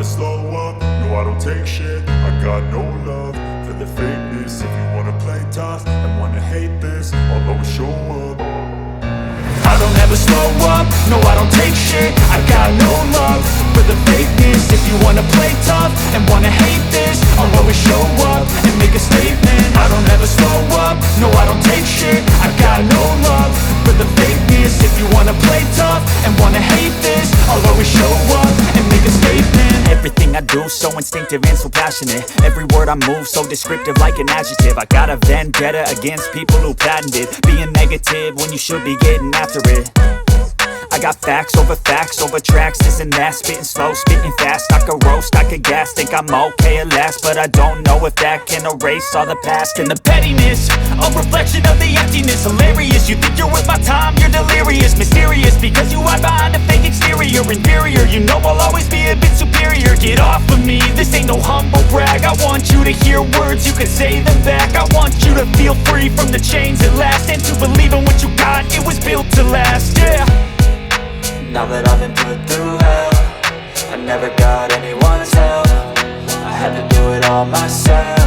slow up, no I don't take shit. I got no love for the fakeness. If you wanna play tough and wanna hate this, I'll always show up. I don't ever slow up, no I don't take shit. I got no love for the fakeness. If you wanna play tough and wanna hate this, I'll always show up and make a statement. I don't ever slow up, no I don't take shit. I got no love for the fakeness. If you wanna play tough and wanna hate this, I'll always show up and make a statement. Everything I do so instinctive and so passionate. Every word I move so descriptive like an adjective. I got a vendetta against people who patented being negative when you should be getting after it. I got facts over tracks, this and that. Spitting slow, spitting fast, I could roast, I could gas. Think I'm okay at last, but I don't know if that can erase all the past. And the pettiness, a reflection of the emptiness. Hilarious, you think you're worth my time, you're delirious. Mysterious, because you hide behind a fake exterior. Inferior, you know I'll always be a bit superior. Get off of me, this ain't no humble brag. I want you to hear words, you can say them back. I want you to feel free from the chains at last, and to believe in what you got, it was built to last, yeah. Now that I've been put through hell, I never got anyone's help. I had to do it all myself.